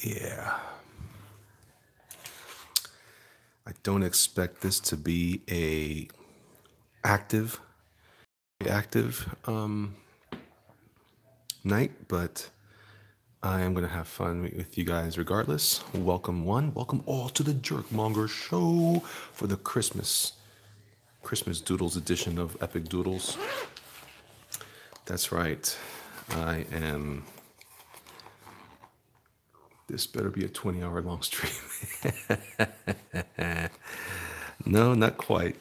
Yeah. I don't expect this to be a active night, but I am gonna have fun with you guys regardless. Welcome welcome all to the Jerkmonger Show for the Christmas Doodles edition of Epic Doodles. That's right. I am. This better be a 20-hour long stream. No, not quite.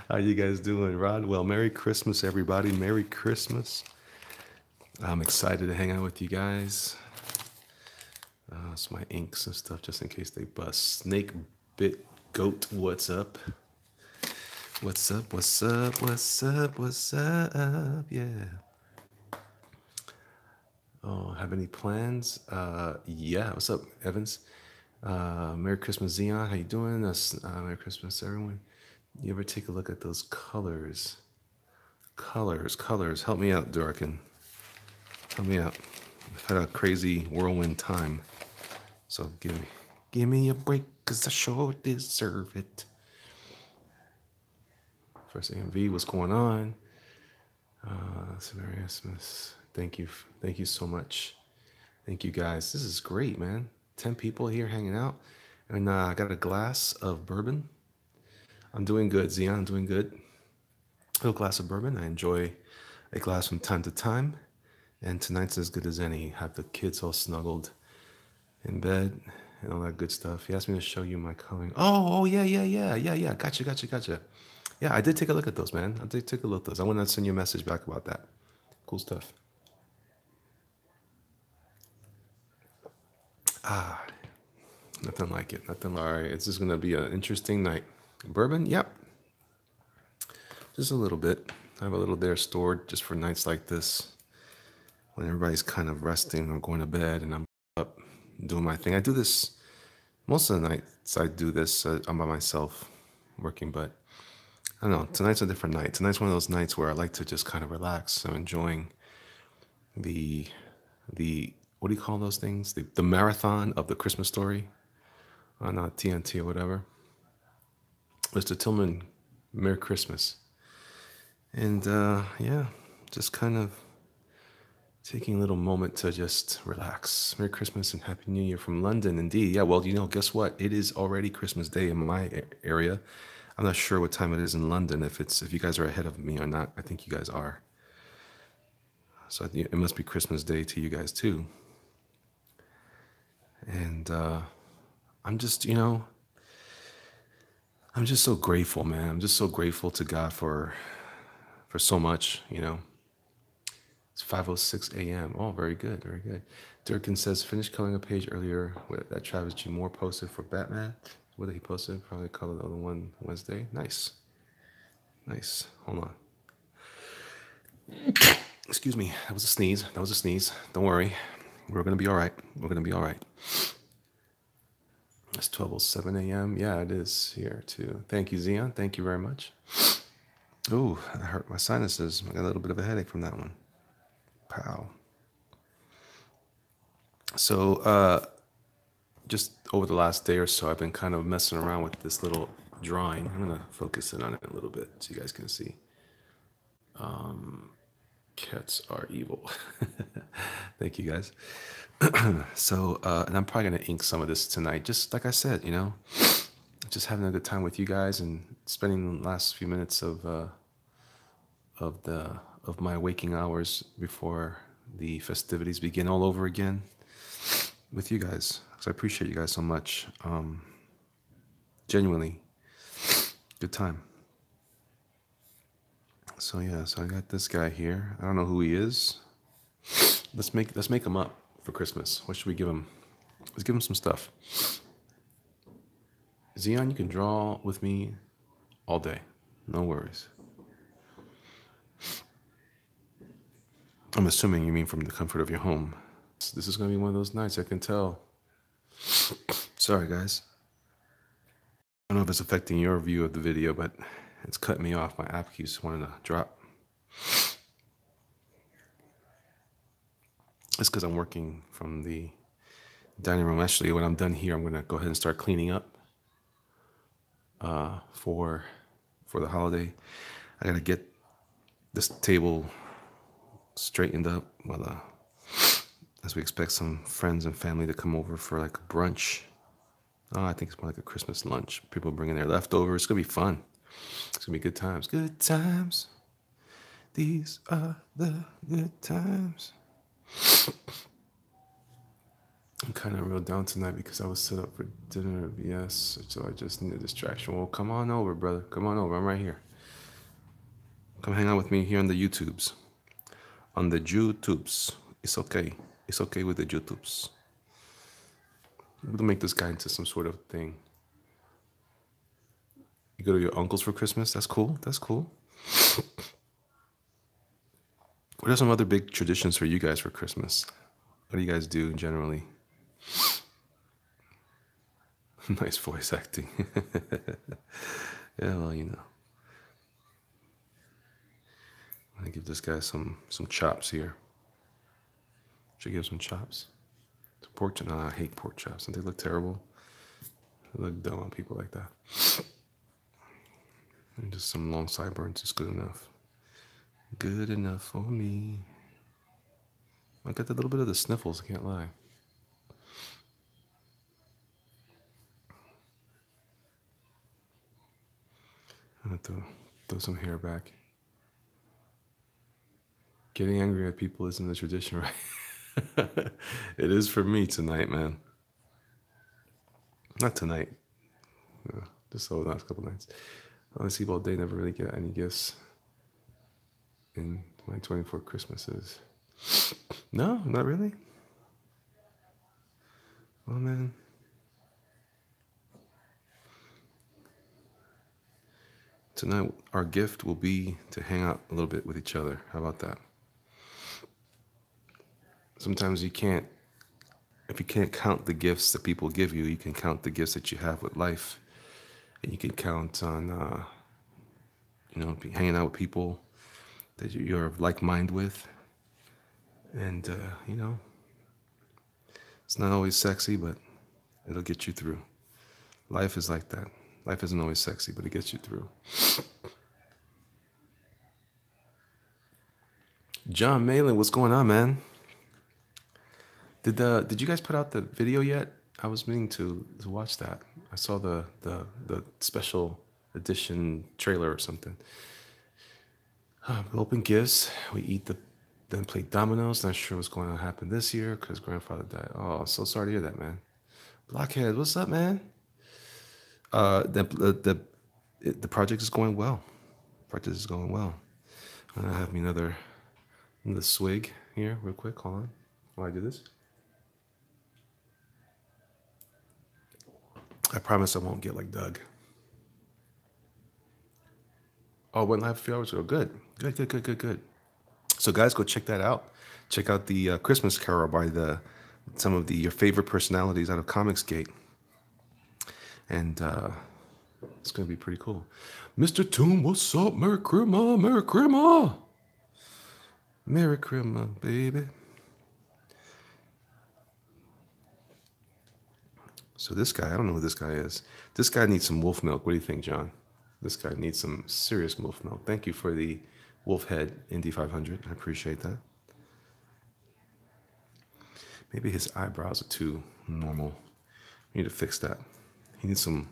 How you guys doing, Rod? Well, Merry Christmas, everybody. Merry Christmas. I'm excited to hang out with you guys. It's my inks and stuff just in case they bust. Snake Bit Goat, what's up? What's up? What's up? What's up? What's up? Yeah. Oh, have any plans? Yeah. What's up, Evans? Merry Christmas, Zion. How you doing? Merry Christmas, everyone. You ever take a look at those colors? Colors. Help me out, Durkin. Help me out. I've had a crazy whirlwind time. So give me a break, cause I sure deserve it. First AMV, what's going on? Merry Christmas. Thank you so much. Thank you guys. This is great, man. 10 people here hanging out. And I got a glass of bourbon. I'm doing good, Zion. I'm doing good. A little glass of bourbon. I enjoy a glass from time to time. And tonight's as good as any. Have the kids all snuggled in bed and all that good stuff. He asked me to show you my coloring. Oh, yeah. Gotcha. Yeah, I did take a look at those, man. I did take a look at those. I want to send you a message back about that. Cool stuff. Nothing like it. Nothing. All right, it's just gonna be an interesting night. Bourbon, yep. Just a little bit. I have a little there stored just for nights like this, when everybody's kind of resting or going to bed, and I'm up doing my thing. I do this most of the nights. I do this. I'm by myself working, but I don't know. Tonight's a different night. Tonight's one of those nights where I like to just kind of relax. I'm enjoying the what do you call those things? The marathon of the Christmas story on TNT or whatever. Mr. Tillman, Merry Christmas. And yeah, just kind of taking a little moment to just relax. Merry Christmas and Happy New Year from London, indeed. Yeah, well, guess what? It is already Christmas Day in my area. I'm not sure what time it is in London, if you guys are ahead of me or not. I think you guys are. So it must be Christmas Day to you guys too. And I'm just so grateful, man. I'm just so grateful to God for so much, It's 5:06 a.m. Oh, very good, very good. Durkin says, finished coloring a page earlier that Travis G. Moore posted for Batman. What did he post? Probably colored the other one Wednesday. Nice. Hold on. Excuse me. That was a sneeze. Don't worry. We're going to be all right. It's 12:07 a.m. Yeah, it is here too. Thank you, Zion. Thank you very much. Ooh, that hurt my sinuses. I got a little bit of a headache from that one. Pow. So, just over the last day or so, I've been kind of messing around with this little drawing. I'm going to focus in on it a little bit so you guys can see. Cats are evil. Thank you, guys. So, and I'm probably going to ink some of this tonight. Just like I said, just having a good time with you guys and spending the last few minutes of my waking hours before the festivities begin all over again with you guys. So I appreciate you guys so much. Genuinely, good time. So yeah, so I got this guy here. I don't know who he is. Let's make him up for Christmas. What should we give him? Let's give him some stuff. Zion, you can draw with me all day. No worries. I'm assuming you mean from the comfort of your home. This is going to be one of those nights, I can tell. Sorry, guys. I don't know if it's affecting your view of the video, but it's cut me off. My app keeps wanting to drop. It's because I'm working from the dining room. Actually, when I'm done here, I'm gonna go ahead and start cleaning up for the holiday. I gotta get this table straightened up as we expect some friends and family to come over for like a brunch. Oh, I think it's more like a Christmas lunch. People bringing their leftovers. It's gonna be fun. It's gonna be good times. Good times. These are the good times. I'm kind of real down tonight because I was set up for dinner. Yes, so I just need a distraction. Well, come on over, brother. Come on over. I'm right here. Come hang out with me here on the YouTubes. On the YouTubes. It's okay. It's okay with the YouTubes. We'll make this guy into some sort of thing. You go to your uncle's for Christmas? That's cool. That's cool. What are some other big traditions for you guys for Christmas? What do you guys do generally? Nice voice acting. Yeah, well, you know. I'm gonna give this guy some chops here. Should I give some chops? Pork chops? No, I hate pork chops. Don't they look terrible? They look dumb on people like that. And just some long sideburns is good enough. Good enough for me. I got a little bit of the sniffles, I can't lie. I'm gonna throw some hair back. Getting angry at people isn't a tradition, right? It is for me tonight, man. Not tonight. Just over the last couple nights. Honestly, all day, never really get any gifts in my 24 Christmases. No, not really. Oh, man. Tonight, our gift will be to hang out a little bit with each other. How about that? Sometimes if you can't count the gifts that people give you, you can count the gifts that you have with life. And you can count on, hanging out with people that you're of like mind with. And, it's not always sexy, but it'll get you through. Life is like that. Life isn't always sexy, but it gets you through. John Malin, what's going on, man? Did you guys put out the video yet? I was meaning to watch that. I saw the special edition trailer or something. We open gifts. We eat then play dominoes. Not sure what's going to happen this year because grandfather died. Oh, so sorry to hear that, man. Blockhead, what's up, man? The project is going well. Project is going well. I'm gonna have me another swig here, real quick. Hold on, while I do this. I promise I won't get like Doug. Oh, went live a few hours ago. Good. So guys, go check that out. Check out the Christmas Carol by some of your favorite personalities out of Comicsgate. And it's going to be pretty cool. Mr. Toon, what's up? Merry Christmas, Merry Christmas. Merry Christmas, baby. So this guy, I don't know who this guy is. This guy needs some wolf milk. What do you think, John? This guy needs some serious wolf milk. Thank you for the wolf head Indy 500. I appreciate that. Maybe his eyebrows are too normal. We need to fix that. He needs some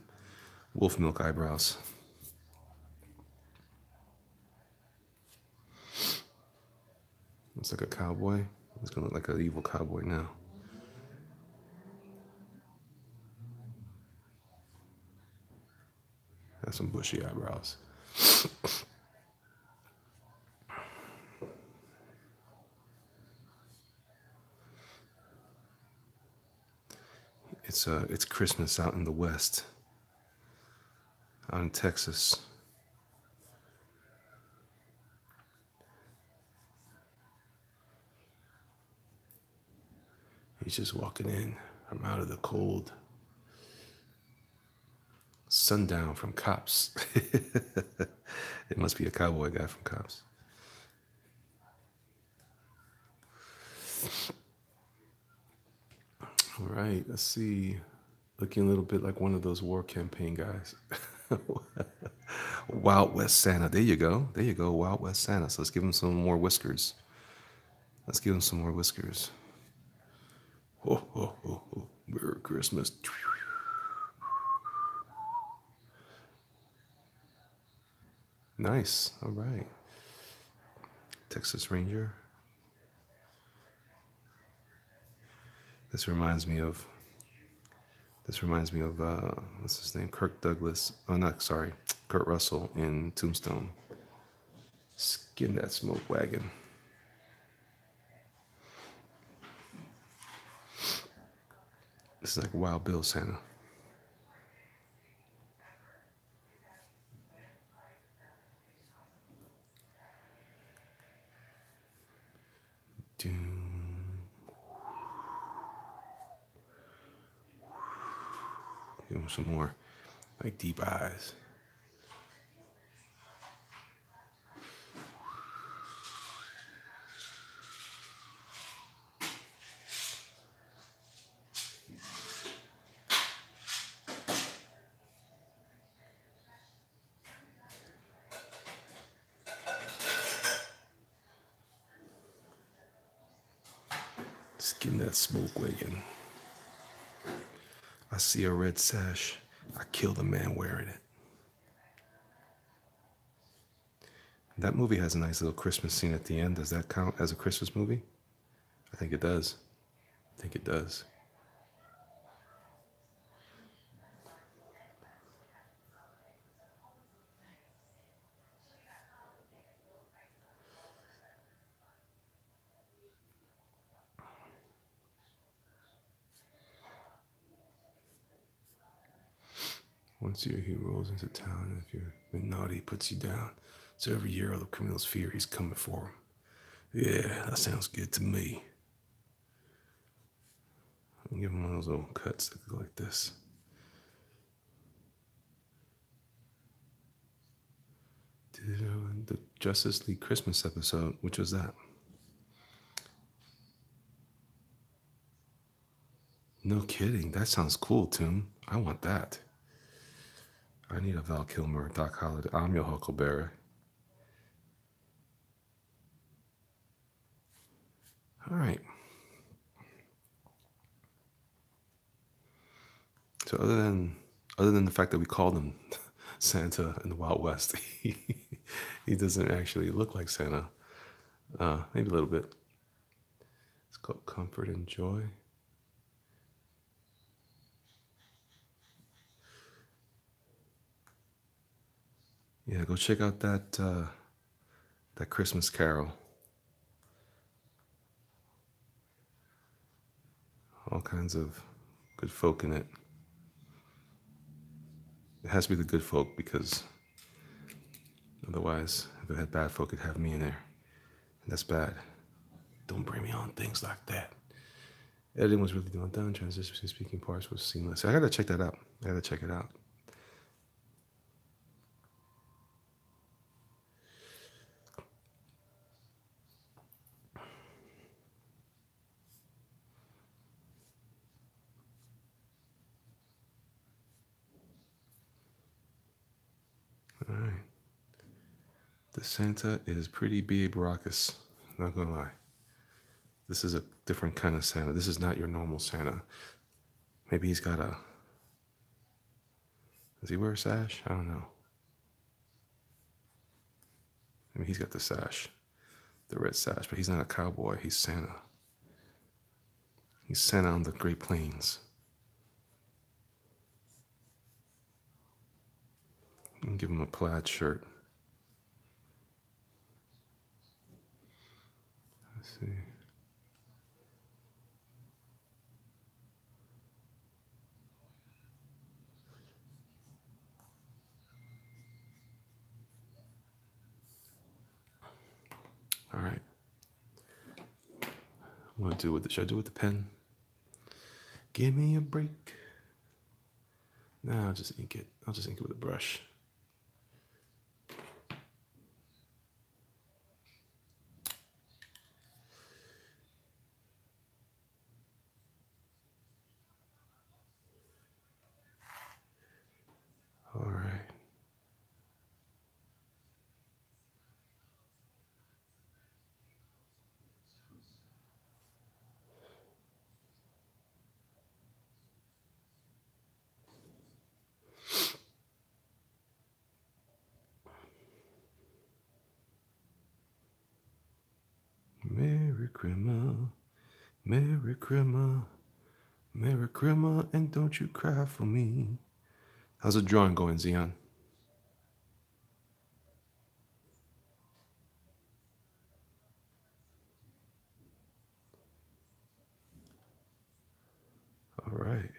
wolf milk eyebrows. Looks like a cowboy. He's gonna look like an evil cowboy now. Has some bushy eyebrows. It's Christmas out in the West, out in Texas. He's just walking in from out of the cold. Sundown from Cops. It must be a cowboy guy from Cops. All right, let's see. Looking a little bit like one of those war campaign guys. Wild West Santa. There you go. There you go. Wild West Santa. So let's give him some more whiskers. Let's give him some more whiskers. Ho, ho, ho, ho. Merry Christmas. Nice. All right. Texas Ranger. This reminds me of. What's his name? Kirk Douglas. Oh, not sorry. Kurt Russell in Tombstone. Skin that smoke wagon. This is like Wild Bill Santa. Doom. Give him some more, like deep eyes. Skin that smoke wagon. I see a red sash. I kill the man wearing it. That movie has a nice little Christmas scene at the end. Does that count as a Christmas movie? I think it does. I think it does. Once a year he rolls into town, and if you've been naughty, he puts you down. So every year all the criminals fear he's coming for them. Yeah, that sounds good to me. I'll give him one of those little cuts that go like this. The Justice League Christmas episode, which was that? No kidding. That sounds cool, Tim. I want that. I need a Val Kilmer, Doc Holliday. I'm your Huckleberry. All right. So other than the fact that we called him Santa in the Wild West, he doesn't actually look like Santa. Maybe a little bit. It's called Comfort and Joy. Yeah, go check out that Christmas Carol. All kinds of good folk in it. It has to be the good folk because otherwise, if it had bad folk, it'd have me in there. And that's bad. Don't bring me on things like that. Editing was really well done. Transition between speaking parts was seamless. I gotta check that out. I gotta check it out. All right. The Santa is pretty big raucous. Not gonna lie. This is a different kind of Santa. This is not your normal Santa. Maybe he's got a. Does he wear a sash? I don't know. I mean, he's got the sash, the red sash, but he's not a cowboy. He's Santa. He's Santa on the Great Plains. And give him a plaid shirt. Let's see. All right. I'm gonna do with should I do it with the pen? Give me a break. Nah, I'll just ink it. I'll just ink it with a brush. Merry Christmas, Merry Christmas, Merry Christmas, and don't you cry for me. How's the drawing going, Zion? All right.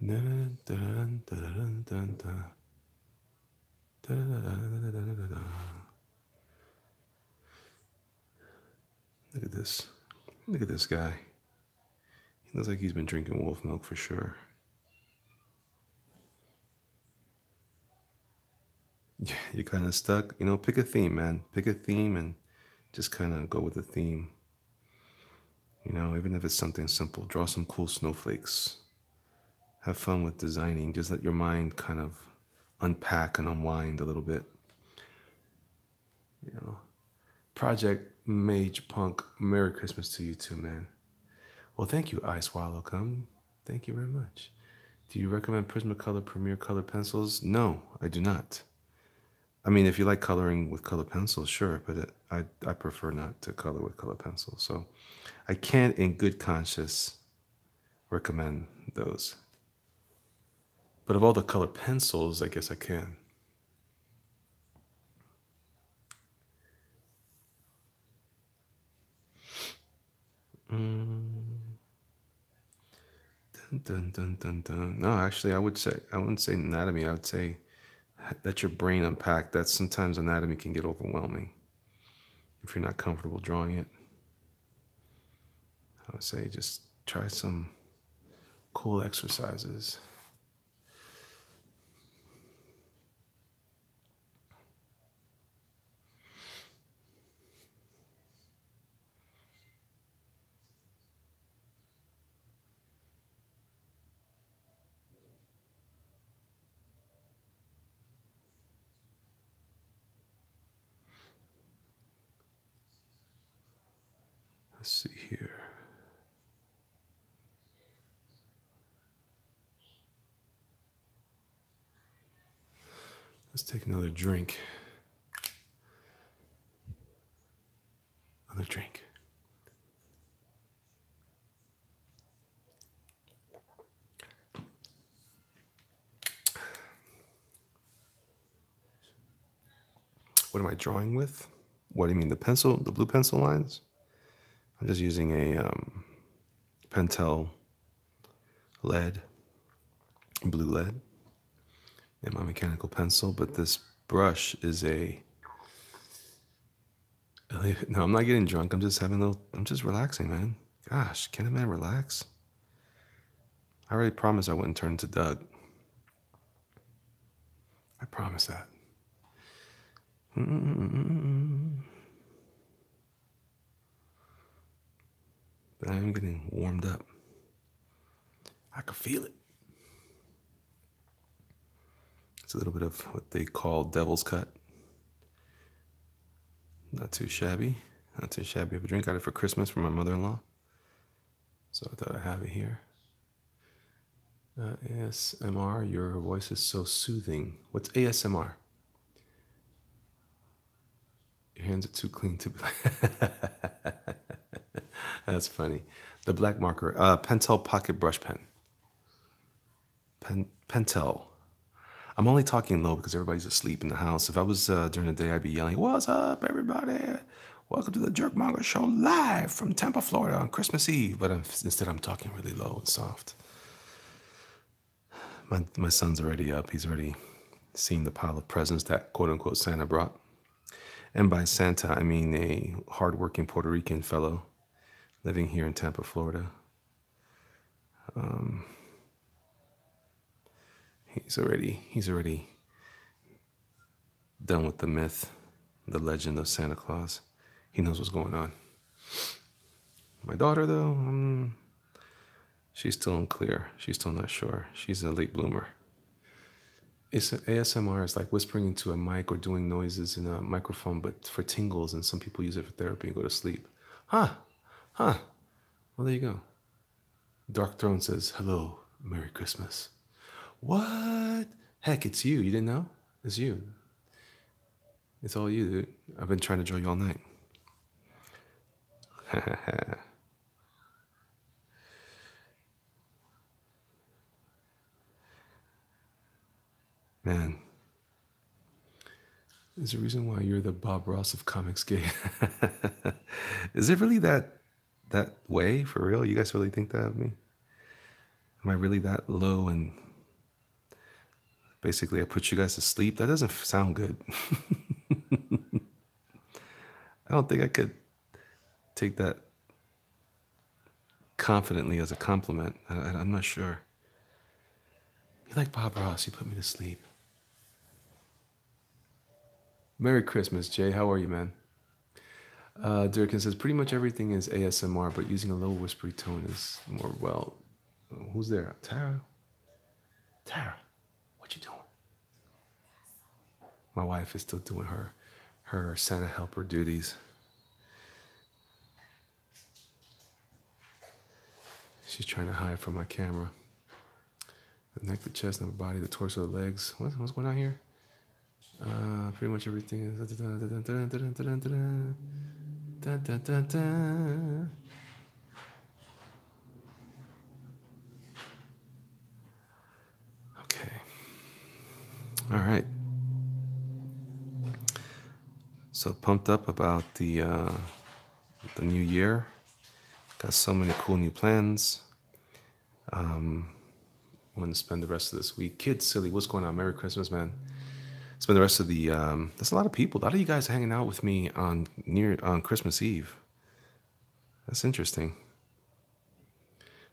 Dun, dun, dun, dun, dun, dun, dun, dun, dun, dun, dun. Look at this. Look at this guy. He looks like he's been drinking wolf milk for sure. Yeah, you're kind of stuck. You know, pick a theme, man. Pick a theme and just kind of go with the theme. You know, even if it's something simple, draw some cool snowflakes. Have fun with designing. Just let your mind kind of unpack and unwind a little bit. You know, Project Mage Punk, Merry Christmas to you too, man. Well, thank you, I Swallow Come. Thank you very much. Do you recommend Prismacolor Premier Color pencils? No, I do not. I mean, if you like coloring with color pencils, sure, but I prefer not to color with color pencils. So I can't, in good conscience, recommend those. But of all the color pencils, I guess I can. Dun, dun, dun, dun, dun. No, actually, I wouldn't say anatomy. I would say let your brain unpack. That sometimes anatomy can get overwhelming if you're not comfortable drawing it. I would say just try some cool exercises. Let's see here. Let's take another drink. Another drink. What am I drawing with? What do you mean, the pencil, the blue pencil lines? I'm just using a Pentel lead, blue lead, and my mechanical pencil, but this brush is a, no, I'm not getting drunk. I'm just having a little, I'm just relaxing, man. Gosh, can a man relax? I already promised I wouldn't turn into Doug. I promise that. But I am getting warmed up. I can feel it. It's a little bit of what they call devil's cut. Not too shabby. Not too shabby of a drink. Got it for Christmas from my mother-in-law. So I thought I'd have it here. ASMR, your voice is so soothing. What's ASMR? Your hands are too clean to be. That's funny. The black marker, Pentel pocket brush pen. Pentel. I'm only talking low because everybody's asleep in the house. If I was during the day, I'd be yelling, "What's up, everybody? Welcome to the Jerkmonger Show live from Tampa, Florida on Christmas Eve." But instead, I'm talking really low and soft. My son's already up. He's already seen the pile of presents that quote unquote Santa brought. And by Santa, I mean a hardworking Puerto Rican fellow living here in Tampa, Florida. He's already done with the myth, the legend of Santa Claus. He knows what's going on. My daughter, though, she's still unclear. She's still not sure. She's a late bloomer. ASMR is like whispering into a mic or doing noises in a microphone, but for tingles, and some people use it for therapy and go to sleep. Huh. Well, there you go. Dark Throne says, hello, Merry Christmas. What? Heck, it's you. You didn't know? It's you. It's all you, dude. I've been trying to join you all night. Man, there's a reason why you're the Bob Ross of comics gay. Is it really that way for real? You guys really think that of me? Am I really that low and basically I put you guys to sleep? That doesn't sound good. I don't think I could take that confidently as a compliment. I'm not sure. You like Bob Ross, you put me to sleep. Merry Christmas, Jay. How are you, man? Durkin says, pretty much everything is ASMR, but using a low whispery tone is more, well, who's there? Tara? Tara, what you doing? My wife is still doing her Santa helper duties. She's trying to hide from my camera. The neck, the chest, the body, the torso, the legs. What's going on here? Pretty much everything is. Okay. All right. So pumped up about the new year. Got so many cool new plans. Want to spend the rest of this week. Kids, silly. What's going on? Merry Christmas, man. Spend the rest of the. There's a lot of people. A lot of you guys hanging out with me on Christmas Eve. That's interesting.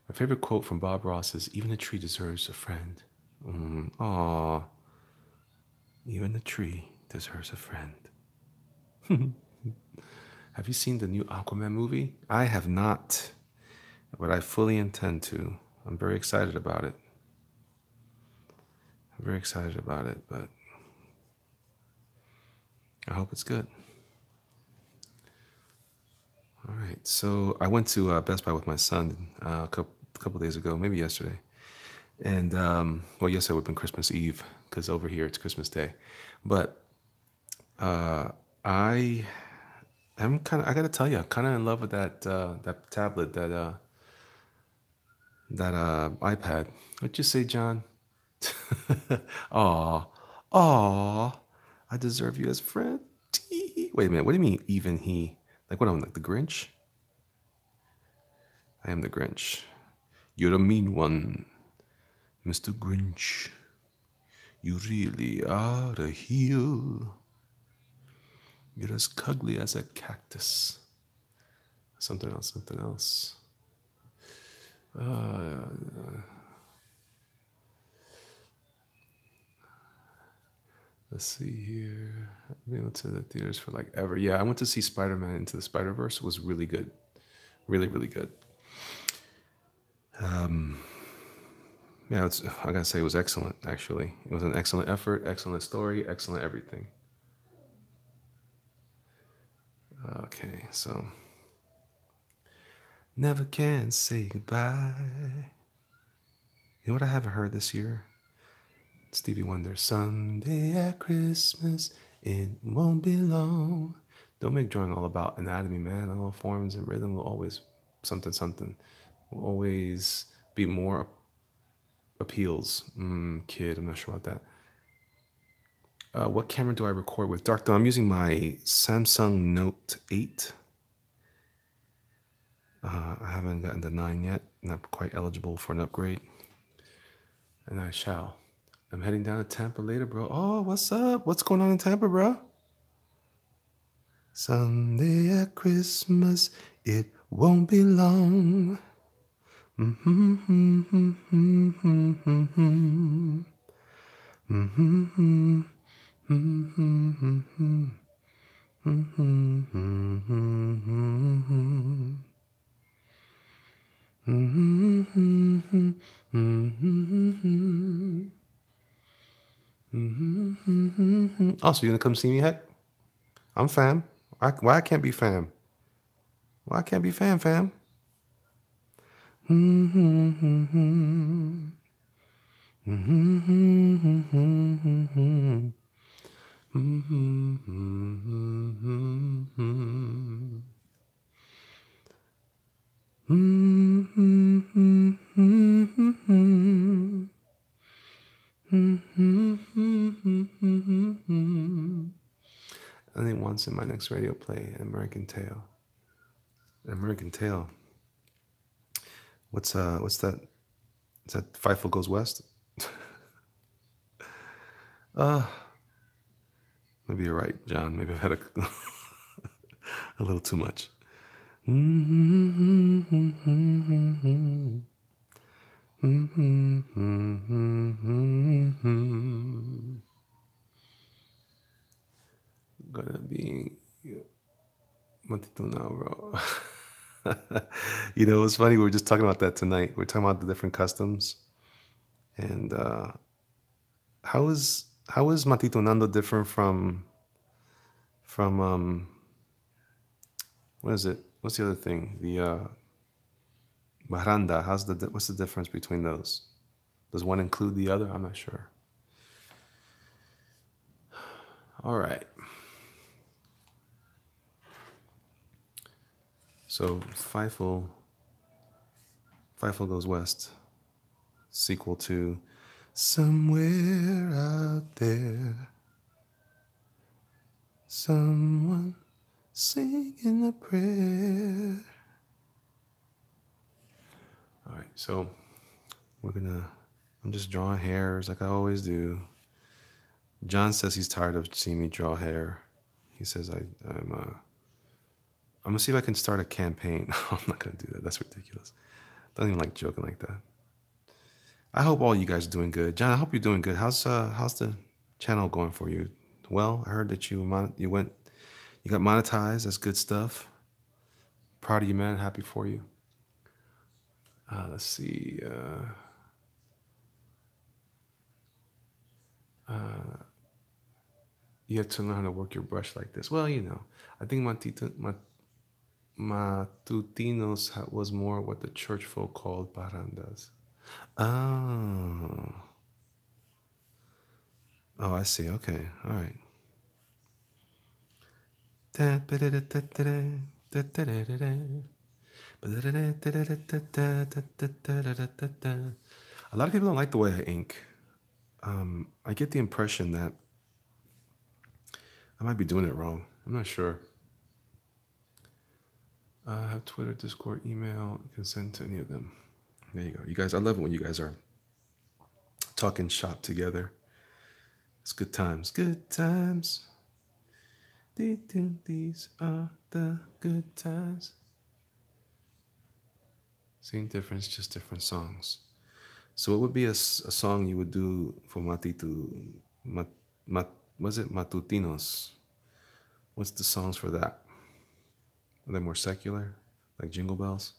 My favorite quote from Bob Ross is, "Even a tree deserves a friend." Aw. Even the tree deserves a friend. Have you seen the new Aquaman movie? I have not, but I fully intend to. I'm very excited about it. I'm very excited about it, but I hope it's good. All right, so I went to Best Buy with my son a couple days ago, maybe yesterday. And, well, yesterday would have been Christmas Eve, because over here it's Christmas Day. But I gotta tell you, I'm kind of in love with that tablet, that iPad. What'd you say, John? Aw, aw, I deserve you as a friend. Wait a minute, what do you mean, even he? Like what, I'm like the Grinch? I am the Grinch. You're a mean one, Mr. Grinch. You really are a heel. You're as cuddly as a cactus. Something else, something else. Let's see here. I've been to the theaters for like ever. Yeah, I went to see Spider-Man Into the Spider-Verse. It was really good. Really, really good. Yeah, I gotta say it was excellent, actually. It was an excellent effort, excellent story, excellent everything. Okay, so. Never can say goodbye. You know what I haven't heard this year? Stevie Wonder, Sunday at Christmas, it won't be long. Don't make drawing all about anatomy, man. All forms and rhythm will always something. Will always be more appeals. Kid, I'm not sure about that. What camera do I record with? Dark Dawn, I'm using my Samsung Note 8. I haven't gotten the 9 yet. Not quite eligible for an upgrade. And I shall. I'm heading down to Tampa later, bro. Oh, what's up? What's going on in Tampa, bro? Sunday at Christmas, it won't be long. Oh, so you're gonna come see me, heck? I'm fam. Why I can't be fam? Why I can't be fam? I think once in my next radio play, American Tail. American Tail. What's that? Is that Fifo Goes West? Maybe you're right, John. Maybe I've had a little too much. Gonna be Matito now, bro. You know, it's funny. We were just talking about that tonight. We're talking about the different customs, and how is Matito Nando different from what is it? What's the other thing? The Baranda. What's the difference between those? Does one include the other? I'm not sure. All right. So Fifo Goes West, sequel to Somewhere Out There, someone singing a prayer. All right, so I'm just drawing hairs like I always do. John says he's tired of seeing me draw hair. He says I'm gonna see if I can start a campaign. I'm not gonna do that. That's ridiculous. Don't even like joking like that. I hope all you guys are doing good. John, I hope you're doing good. How's the channel going for you? Well, I heard that you got monetized. That's good stuff. Proud of you, man. Happy for you. Let's see. You have to learn how to work your brush like this. Well, you know, I think Matutinos was more what the church folk called barandas. Oh. Oh, I see. Okay. All right. A lot of people don't like the way I ink. I get the impression that I might be doing it wrong. I'm not sure. I have Twitter, Discord, email. You can send to any of them. There you go. You guys, I love it when you guys are talking shop together. It's good times. Good times. These are the good times. Same difference, just different songs. So what would be a song you would do for was it Matutinos? What's the songs for that? Are they more secular, like Jingle Bells?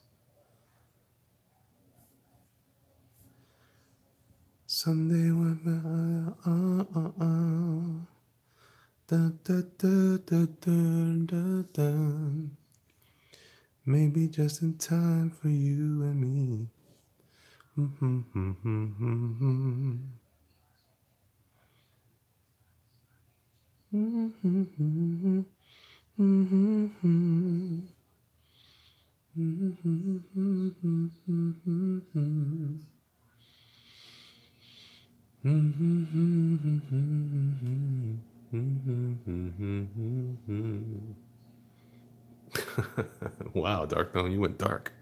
Someday maybe just in time for you and me. Wow, Dark Tone, you went dark.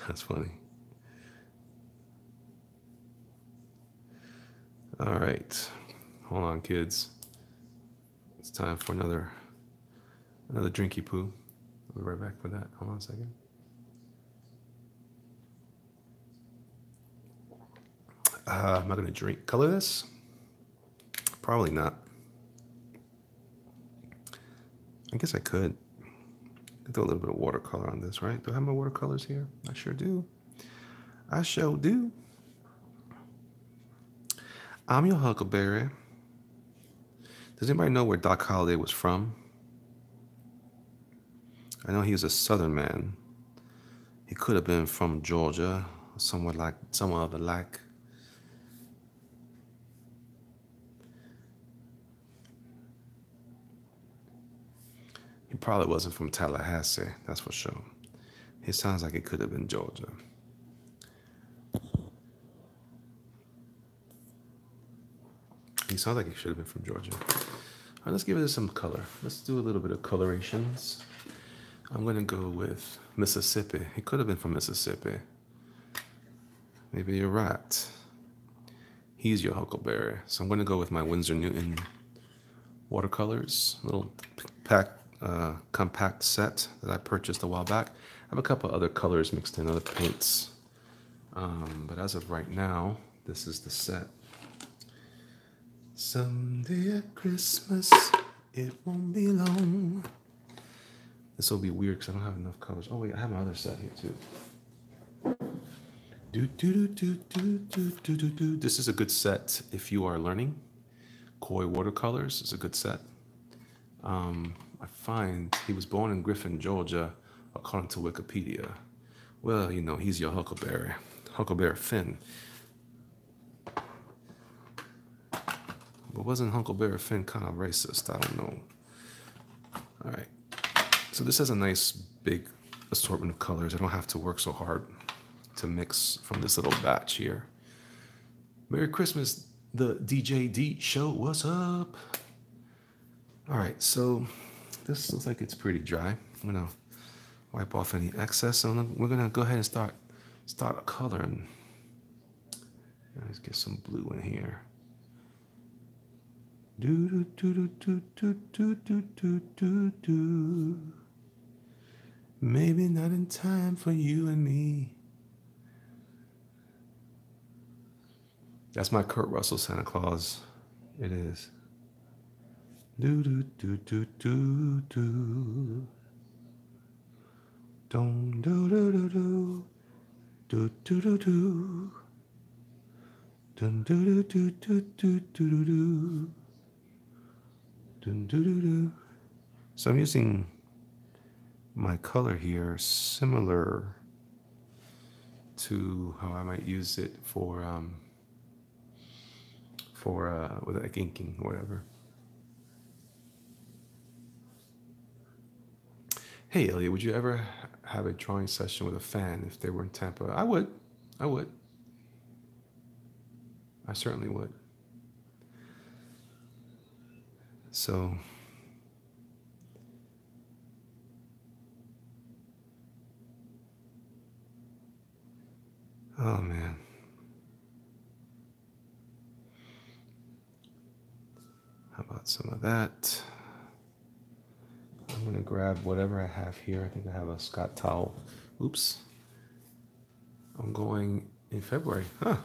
That's funny. All right. Hold on, kids. It's time for another drinky poo. I'll be right back for that. Hold on a second. Am I gonna color this? Probably not. I guess I could. I throw a little bit of watercolor on this, right? Do I have my watercolors here? I sure do. I sure do. I'm your Huckleberry. Does anybody know where Doc Holliday was from? I know he was a Southern man. He could have been from Georgia, somewhere of the like. He probably wasn't from Tallahassee, that's for sure. It sounds like it could have been Georgia. He sounds like he should have been from Georgia. All right, let's give it some color. Let's do a little bit of colorations. I'm going to go with Mississippi. He could have been from Mississippi. Maybe you're right. He's your Huckleberry. So I'm going to go with my Winsor Newton watercolors, little compact set that I purchased a while back. I have a couple other colors mixed in, other paints. But as of right now, this is the set. Someday at Christmas, it won't be long. This will be weird because I don't have enough colors. Oh wait, I have my other set here too. This is a good set if you are learning. Koi watercolors is a good set. I find he was born in Griffin, Georgia, according to Wikipedia. Well, you know, he's your Huckleberry. Huckleberry Finn. But wasn't Huckleberry Finn kind of racist? I don't know. All right. So this has a nice big assortment of colors. I don't have to work so hard to mix from this little batch here. Merry Christmas, the DJ D show. What's up? All right, so this looks like it's pretty dry. I'm gonna wipe off any excess. So we're gonna go ahead and start coloring. Let's get some blue in here. Do do do do do do do do do do. Maybe not in time for you and me. That's my Kurt Russell Santa Claus. It is. Do do do do do do. Don't do do do do. Do do do do. Dun do do do do do do do. Dun do do do. So I'm using my color here similar to how I might use it for with like inking or whatever. Hey Elliot, would you ever have a drawing session with a fan if they were in Tampa? I would. I certainly would. So oh man. How about some of that? I'm gonna grab whatever I have here. I think I have a Scott towel. Oops. I'm going in February. Huh.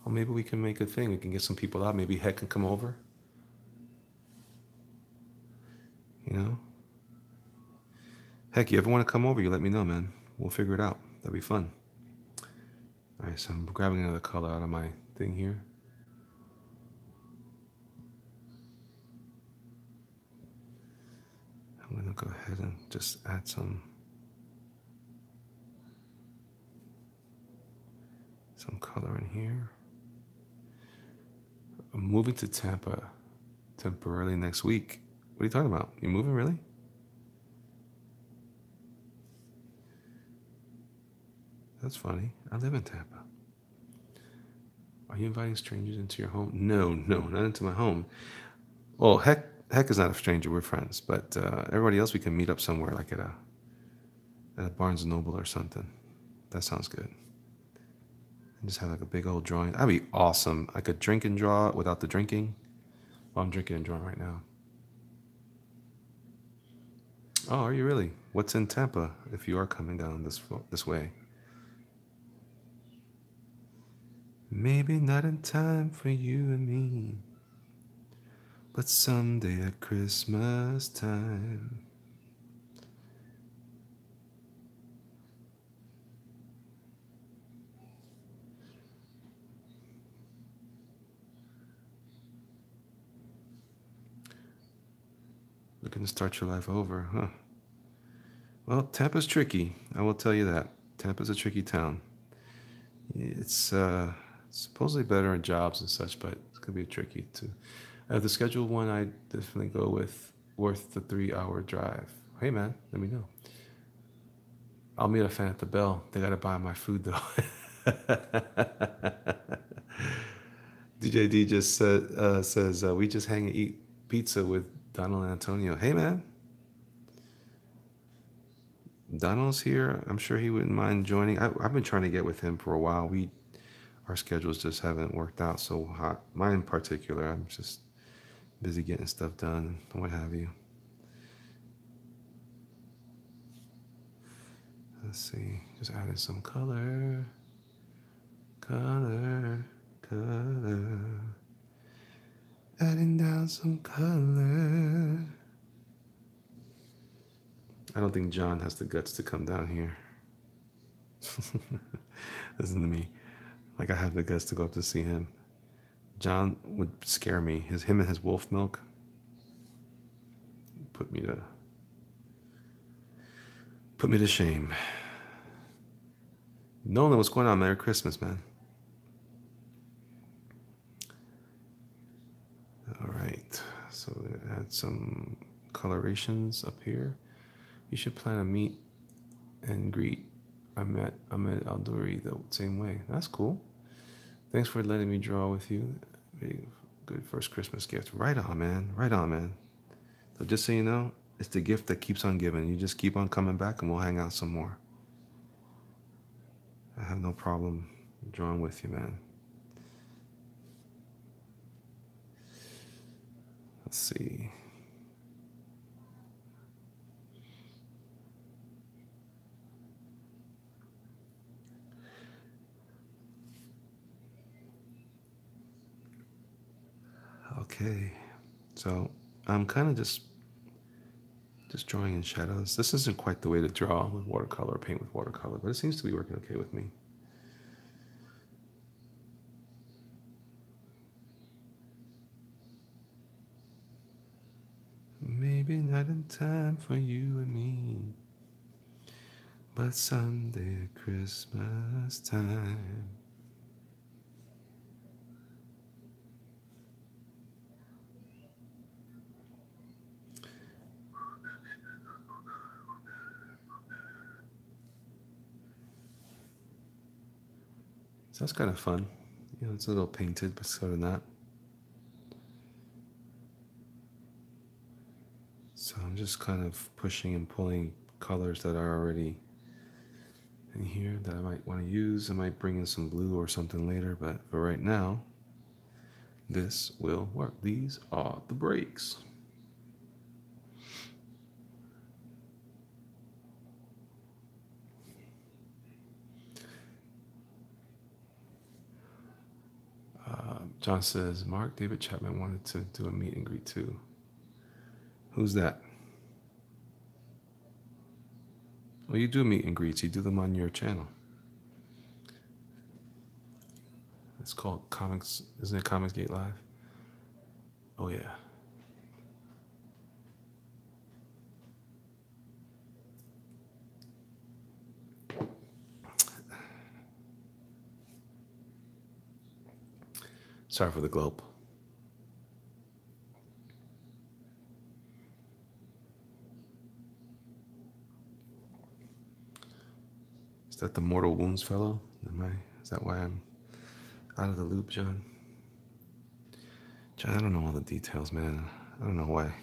Well, maybe we can make a thing. We can get some people out. Maybe Heck can come over. You know? Heck, you ever want to come over, you let me know, man. We'll figure it out. That'd be fun. All right, so I'm grabbing another color out of my thing here. I'm gonna go ahead and just add some color in here. I'm moving to Tampa temporarily next week. What are you talking about? You moving really? That's funny. I live in Tampa. Are you inviting strangers into your home? No, not into my home. Well, Heck is not a stranger. We're friends. But everybody else, we can meet up somewhere, like at a Barnes and Noble or something. That sounds good. And just have like a big old drawing. That'd be awesome. I could drink and draw without the drinking. Well, I'm drinking and drawing right now. Oh, are you really? What's in Tampa if you are coming down this way? Maybe not in time for you and me, but someday at Christmas time. Looking to start your life over, huh? Well, Tampa's tricky, I will tell you that. Tampa's a tricky town. It's supposedly better in jobs and such, but it's gonna be tricky too. The scheduled one, I definitely go with worth the 3-hour drive. Hey man, let me know. I'll meet a fan at the Bell. They gotta buy my food though. DJD just says we just hang and eat pizza with Donald and Antonio. Hey man, Donald's here. I'm sure he wouldn't mind joining. I've been trying to get with him for a while. Our schedules just haven't worked out so hot. Mine in particular, I'm just busy getting stuff done and what have you. Let's see, just adding some color. Adding down some color. I don't think John has the guts to come down here. Listen to me. Like I have the guts to go up to see him. John would scare me. Him and his wolf milk put me to shame. Nolan, what's going on? Merry Christmas, man. All right. So add some colorations up here. You should plan a meet and greet. I met Alduri the same way. That's cool. Thanks for letting me draw with you. Very good first Christmas gift. Right on, man. Right on, man. So just so you know, it's the gift that keeps on giving. You just keep on coming back and we'll hang out some more. I have no problem drawing with you, man. Let's see. Okay, so I'm kind of just drawing in shadows. This isn't quite the way to draw with watercolor, paint with watercolor, but it seems to be working okay with me. Maybe not in time for you and me, but someday Christmas time. So that's kind of fun. You know, it's a little painted, but sort of not. So I'm just kind of pushing and pulling colors that are already in here that I might want to use. I might bring in some blue or something later, but for right now, this will work. These are the breaks. John says, Mark David Chapman wanted to do a meet and greet too. Who's that? Well, you do meet and greets. You do them on your channel. It's called Comics, isn't it Comics Gate Live? Oh yeah. Sorry for the globe. Is that the Mortal Wounds fellow? Is that why I'm out of the loop, John? John, I don't know all the details, man. I don't know why.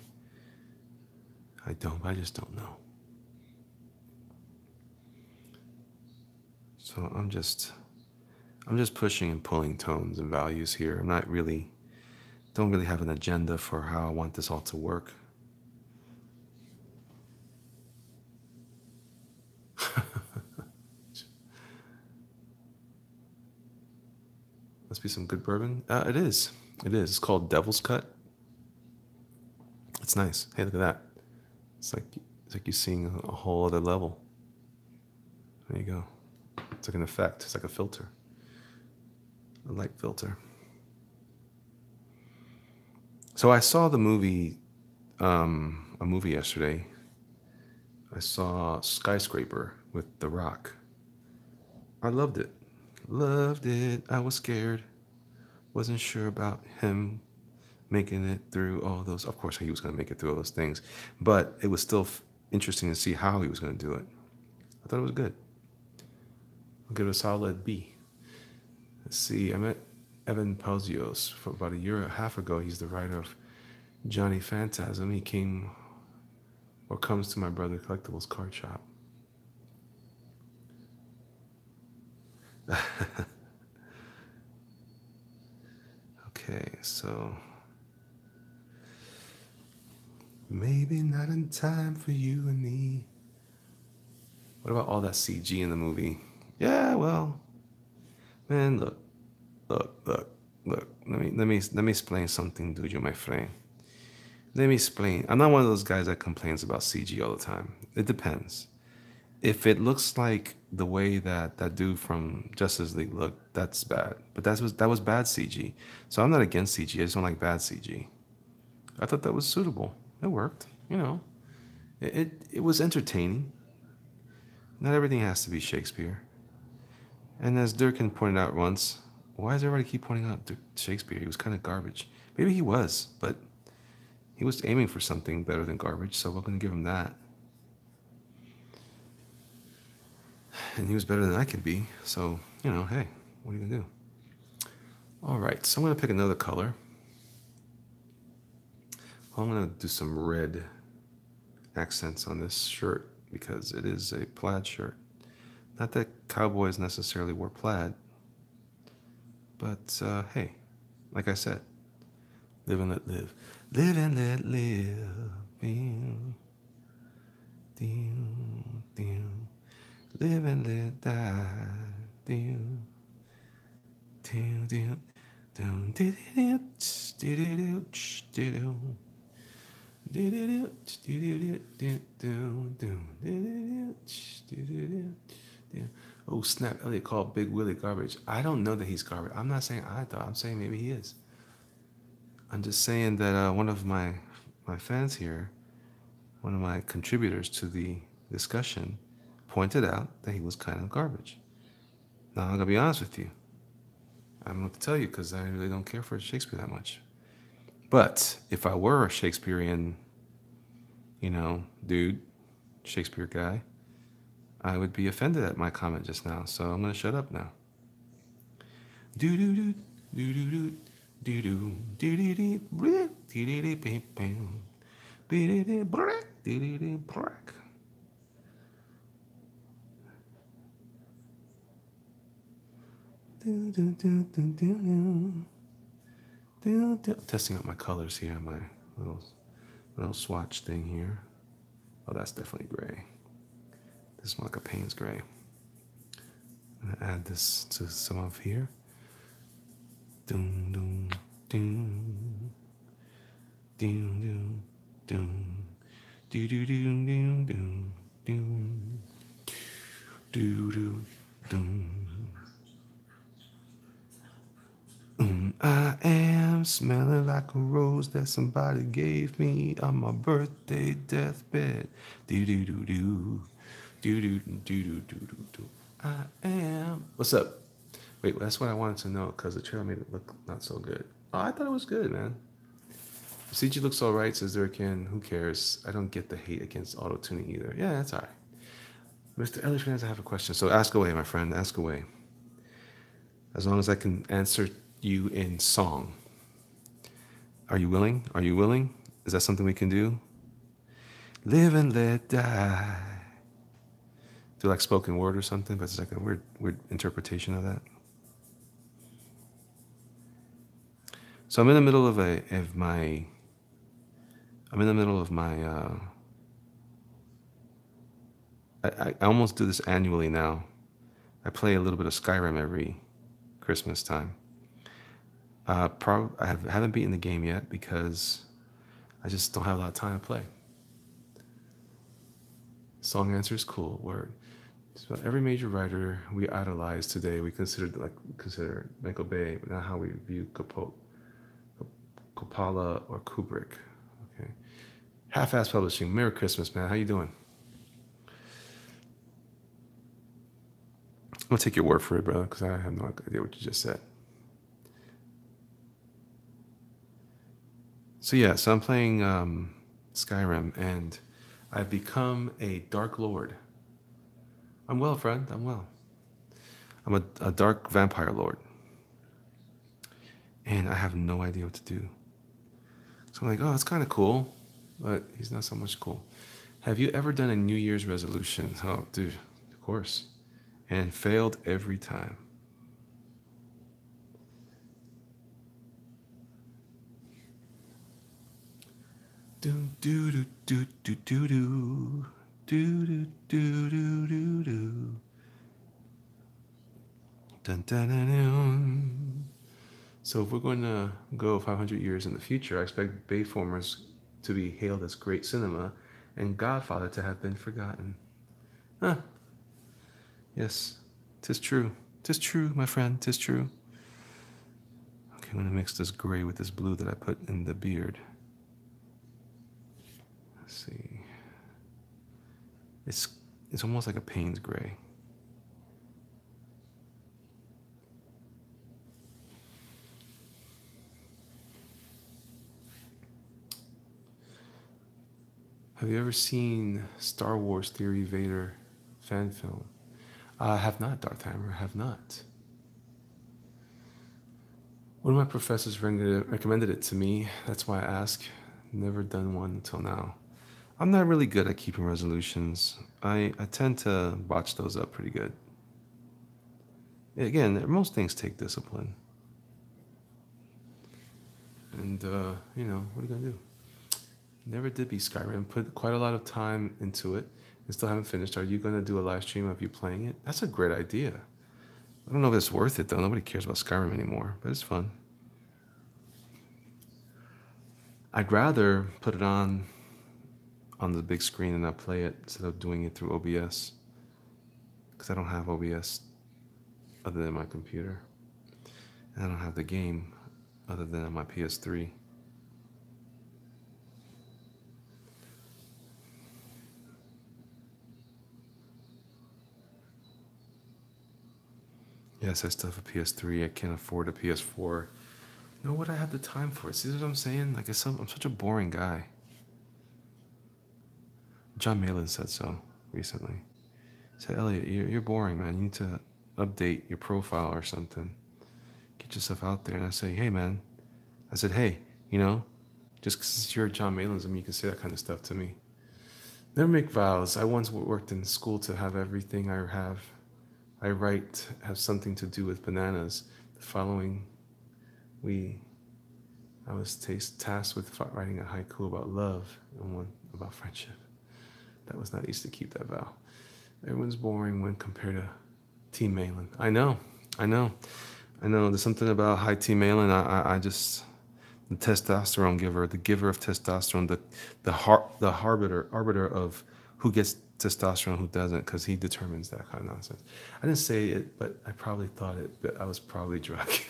I just don't know. So I'm just pushing and pulling tones and values here. Don't really have an agenda for how I want this all to work. Must be some good bourbon. It is. It's called Devil's Cut. It's nice. Hey, look at that. It's like you're seeing a whole other level. There you go. It's like an effect. It's like a filter. A light filter. So I saw the movie, a movie yesterday. I saw Skyscraper with The Rock. I loved it. Loved it. I was scared. Wasn't sure about him making it through all those. Of course, he was going to make it through all those things, but it was still interesting to see how he was going to do it. I thought it was good. I'll give it a solid B. Let's see. I met Evan Pausios for about a year and a half ago. He's the writer of Johnny Phantasm. He came or comes to my brother Collectibles card shop. Okay, so maybe not in time for you and me. What about all that CG in the movie? Yeah, well, man, look. Let me explain something, dude. You're my friend. Let me explain. I'm not one of those guys that complains about CG all the time. It depends. If it looks like the way that that dude from Justice League looked, that's bad. But that was bad CG. So I'm not against CG. I just don't like bad CG. I thought that was suitable. It worked. You know, it was entertaining. Not everything has to be Shakespeare. And as Durkin pointed out once, why does everybody keep pointing out Shakespeare? He was kind of garbage. Maybe he was, but he was aiming for something better than garbage, so we're going to give him that. And he was better than I could be, so, you know, hey, what are you going to do? All right, so I'm going to pick another color. I'm going to do some red accents on this shirt because it is a plaid shirt. Not that cowboys necessarily wore plaid, but hey, like I said, live and let live. Live and let live. Live and let die. Oh snap, Elliot called Big Willie garbage. I don't know that he's garbage. I'm not saying I thought. I'm saying maybe he is. I'm just saying that one of my fans here, one of my contributors to the discussion, pointed out that he was kind of garbage. Now I'm going to be honest with you. I'm going to tell you because I really don't care for Shakespeare that much. But if I were a Shakespearean, you know, dude, Shakespeare guy, I would be offended at my comment just now. So I'm going to shut up now. Do do do do do do do do do do do do testing out my colors here, my little swatch thing here. Oh, that's definitely gray. This is more like a Payne's gray. I'm gonna add this to some of here. Doom doom doom doom doom doom doom doom doom doom doom doom doom. I am smelling like a rose that somebody gave me on my birthday deathbed. Do do do do do do do do do do do. I am. What's up? Wait, that's what I wanted to know because the trailer made it look not so good. Oh, I thought it was good, man. CG looks all right, says Durkin. Who cares? I don't get the hate against auto tuning either. Yeah, that's all right. Mr. Ellis fans, I have a question. So ask away, my friend. Ask away. As long as I can answer you in song. Are you willing? Are you willing? Is that something we can do? Live and let die. Do like spoken word or something, but it's like a weird interpretation of that. So I'm in the middle of my I almost do this annually now. I play a little bit of Skyrim every Christmas time. I haven't beaten the game yet because I just don't have a lot of time to play. Song answer is cool. Word. So every major writer we idolize today, we consider Michael Bay, but not how we view Coppola or Kubrick. Okay. Half-Ass Publishing. Merry Christmas, man. How you doing? gonna take your word for it, brother, because I have no idea what you just said. So yeah, so I'm playing Skyrim, and I've become a Dark Lord. I'm well, friend. I'm well. I'm a dark vampire lord, and I have no idea what to do. So I'm like, oh, that's kind of cool, but he's not so much cool. Have you ever done a New Year's resolution? Oh, dude, of course, and failed every time. Do do do do do do do do do do do do do. Dun, dun, dun, dun. So if we're going to go 500 years in the future, I expect Bayformers to be hailed as great cinema and Godfather to have been forgotten. Huh. Yes, 'tis true. 'Tis true, my friend, 'tis true. Okay, I'm going to mix this gray with this blue that I put in the beard. Let's see. It's almost like a Payne's gray. Have you ever seen Star Wars Theory Vader fan film? I have not, Darth Hammer, have not. One of my professors recommended it to me. That's why I ask. Never done one until now. I'm not really good at keeping resolutions. I tend to botch those up pretty good. Again, most things take discipline. And, you know, what are you going to do? Never did beat Skyrim. Put quite a lot of time into it and still haven't finished. Are you going to do a live stream of you playing it? That's a great idea. I don't know if it's worth it, though. Nobody cares about Skyrim anymore, but it's fun. I'd rather put it on the big screen and not play it instead of doing it through OBS, because I don't have OBS other than my computer. And I don't have the game other than on my PS3. Yes, I still have a PS3. I can't afford a PS4. Nor would I have the time for it. See what I'm saying? Like, I'm such a boring guy. John Malin said so recently. He said, Elliot, you're boring, man. You need to update your profile or something. Get yourself out there. And I say, hey, man. I said, hey, you know, just because you're John Malin doesn't mean you can say that kind of stuff to me. Never make vows. I once worked in school to have everything I write have something to do with bananas. The following, I was tasked with writing a haiku about love and one about friendship. That was not easy to keep that vow. Everyone's boring when compared to Team Malin. I know. There's something about high Team Malin. I just, the testosterone giver, the giver of testosterone, the arbiter of who gets testosterone, who doesn't, because he determines that kind of nonsense. I didn't say it, but I probably thought it, but I was probably drunk.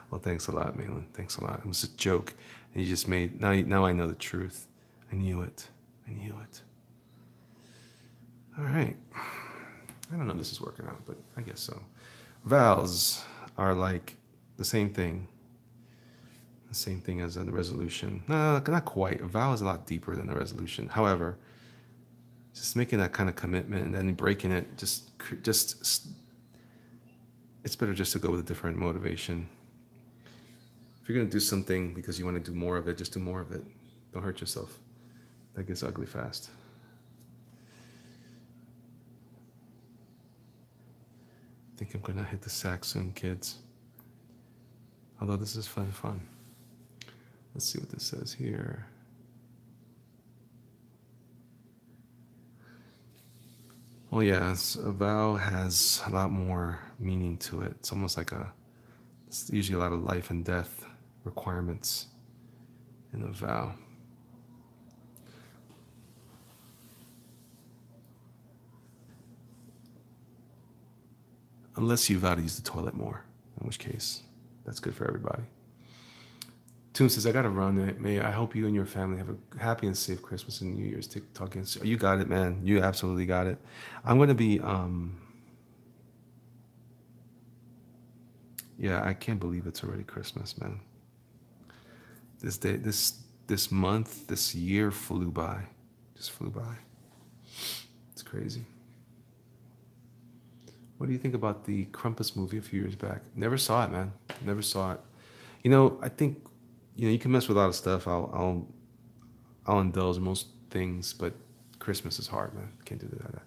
Well, thanks a lot, Malin. Thanks a lot. It was a joke. And you just made, now I know the truth. I knew it. All right. I don't know if this is working out, but I guess so. Vows are like the same thing. The same thing as a resolution. No, not quite. A vow is a lot deeper than a resolution. However, just making that kind of commitment and then breaking it, just it's better just to go with a different motivation. If you're going to do something because you want to do more of it, just do more of it. Don't hurt yourself. That gets ugly fast. I think I'm going to hit the sack soon, kids. Although this is fun. Let's see what this says here. Well, yes, a vow has a lot more meaning to it. It's almost like it's usually a lot of life and death requirements in a vow. Unless you vow to use the toilet more, in which case, that's good for everybody. Toon says, I gotta run. May I hope you and your family have a happy and safe Christmas and New Year's. TikTok. You got it, man. You absolutely got it. I'm gonna be yeah, I can't believe it's already Christmas, man. This day, this month, this year flew by. Just flew by. It's crazy. What do you think about the Krampus movie a few years back? Never saw it, man. Never saw it. I think, you can mess with a lot of stuff. I'll indulge in most things, but Christmas is hard, man. Can't do that.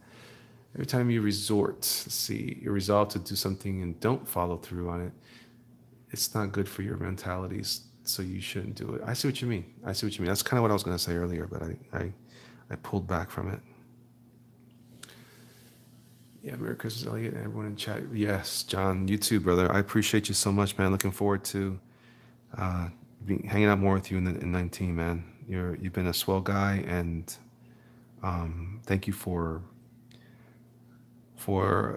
Every time you you're resolved to do something and don't follow through on it, it's not good for your mentalities, so you shouldn't do it. I see what you mean. That's kind of what I was going to say earlier, but I pulled back from it. Yeah, Merry Christmas, Elliot, and everyone in chat. Yes, John, you too, brother. I appreciate you so much, man. Looking forward to hanging out more with you in 19, man. You've been a swell guy, and thank you for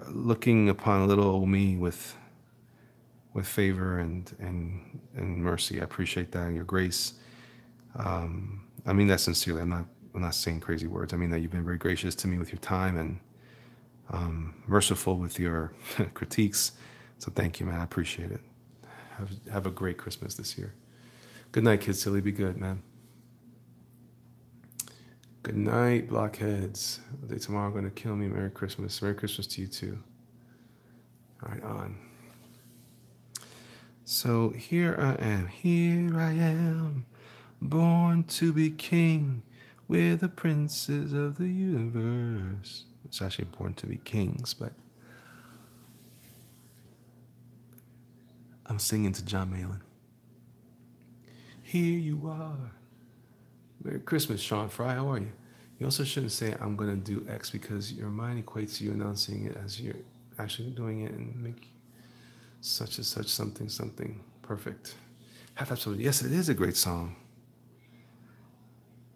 looking upon little old me with favor and mercy. I appreciate that, and your grace. I mean that sincerely. I'm not saying crazy words. I mean that you've been very gracious to me with your time and merciful with your critiques. So thank you, man. I appreciate it. Have a great Christmas this year. Good night, Kid Silly. Be good, man. Good night, blockheads. They tomorrow are going to kill me. Merry Christmas. Merry Christmas to you too. All right, on. So here I am, born to be king with the princes of the universe. It's actually born to be kings, but I'm singing to John Malin. Here you are. Merry Christmas, Sean Fry. How are you? You also shouldn't say I'm going to do X because your mind equates you announcing it as you're actually doing it and make such and such something perfect. Half absolutely. Yes, it is a great song.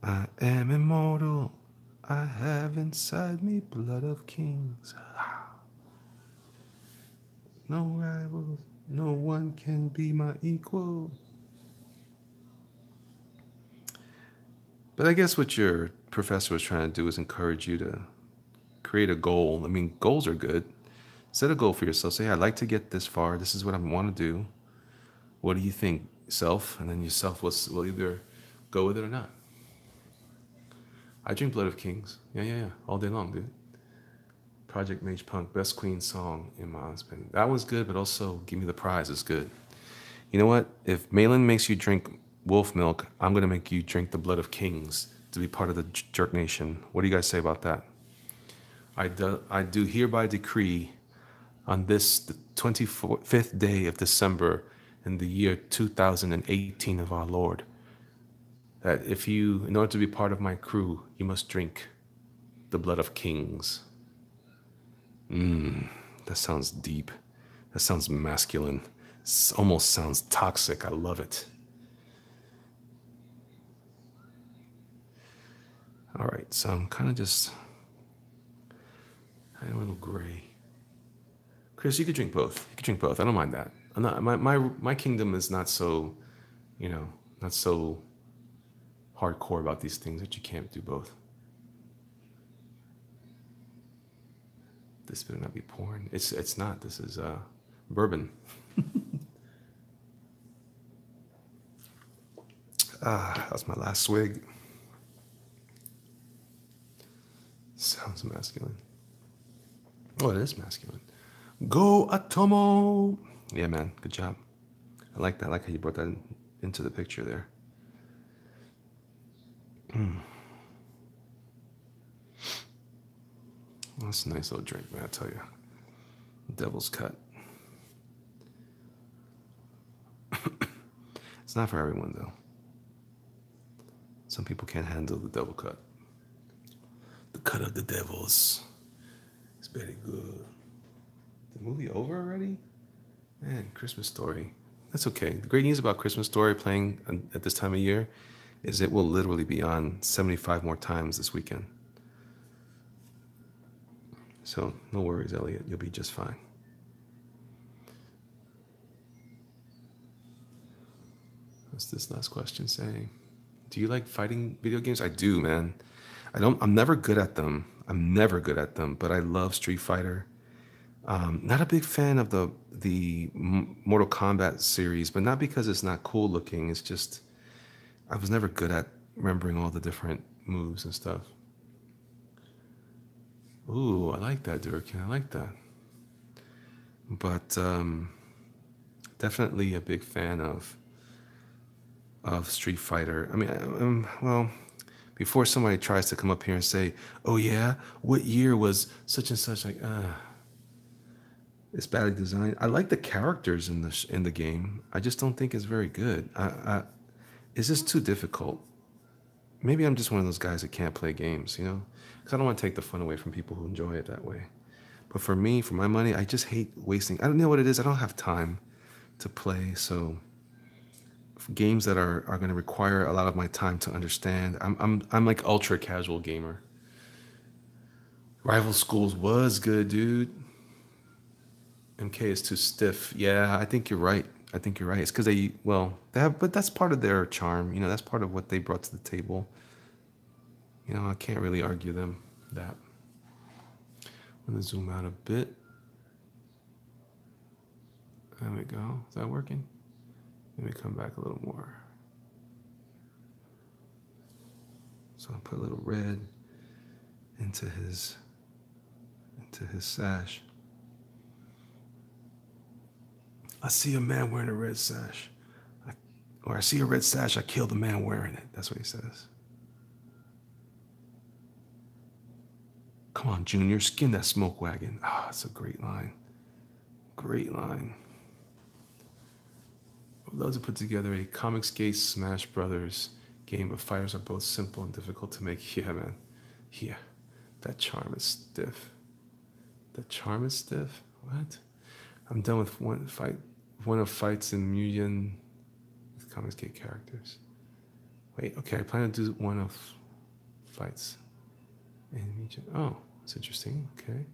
I am immortal. I have inside me blood of kings. No rivals. No one can be my equal. But I guess what your professor was trying to do is encourage you to create a goal. I mean, goals are good. Set a goal for yourself. Say, hey, I'd like to get this far. This is what I want to do. What do you think, self? And then yourself will either go with it or not. I drink Blood of Kings. Yeah. All day long, dude. Project Mage Punk, best Queen song in my husband. That was good, but also Give Me the Prize is good. You know what? If Malin makes you drink wolf milk, I'm going to make you drink the Blood of Kings to be part of the Jerk Nation. What do you guys say about that? I do hereby decree on this, the 25th day of December in the year 2018 of our Lord, that in order to be part of my crew, you must drink the Blood of Kings. That sounds deep. That sounds masculine. It almost sounds toxic. I love it. All right, so I'm kind of just, I'm a little gray. Chris, you could drink both. I don't mind that. I'm not, my kingdom is not so, not so hardcore about these things that you can't do both. This better not be porn. It's not. This is bourbon. That's my last swig. Sounds masculine. Oh, it is masculine. Go Atomo! Yeah, man. Good job. I like that. I like how you brought that into the picture there. That's a nice little drink, man, I tell you. Devil's Cut. It's not for everyone, though. Some people can't handle the devil cut. The cut of the devils. It's very good. The movie over already? Man, Christmas Story. That's okay. The great news about Christmas Story playing at this time of year is it will literally be on 75 more times this weekend. So no worries, Elliot. You'll be just fine. What's this last question saying? Do you like fighting video games? I do, man. I'm never good at them. I'm never good at them, but I love Street Fighter. Not a big fan of the Mortal Kombat series, but not because it's not cool looking. It's just I was never good at remembering all the different moves and stuff. Ooh, I like that, Durkin. I like that. But definitely a big fan of Street Fighter. I mean, well, before somebody tries to come up here and say, "Oh yeah, what year was such and such?" Like, it's badly designed. I like the characters in the game. I just don't think it's very good. It's just too difficult. Maybe I'm just one of those guys that can't play games, you know, because I don't want to take the fun away from people who enjoy it that way. But for me, for my money, I just hate wasting. I don't know what it is. I don't have time to play. So games that are going to require a lot of my time to understand. I'm like ultra casual gamer. Rival Schools was good, dude. MK is too stiff. Yeah, I think you're right. I think you're right. It's because they have, but that's part of their charm. You know, that's part of what they brought to the table. You know, I can't really argue them that. I'm gonna zoom out a bit. There we go. Is that working? Let me come back a little more. So I'll put a little red into his sash. I see a man wearing a red sash. Or I see a red sash, I kill the man wearing it. That's what he says. Come on, Junior, skin that smoke wagon. Ah, it's a great line. Great line. I'd love to put together a comics-based Smash Brothers game, but fighters are both simple and difficult to make. Yeah, man. Yeah. That charm is stiff. The charm is stiff? What? I'm done with one of fights in Mugen with comics gate characters. Wait, okay, I plan to do one of fights in Mugen. Oh, that's interesting. Okay.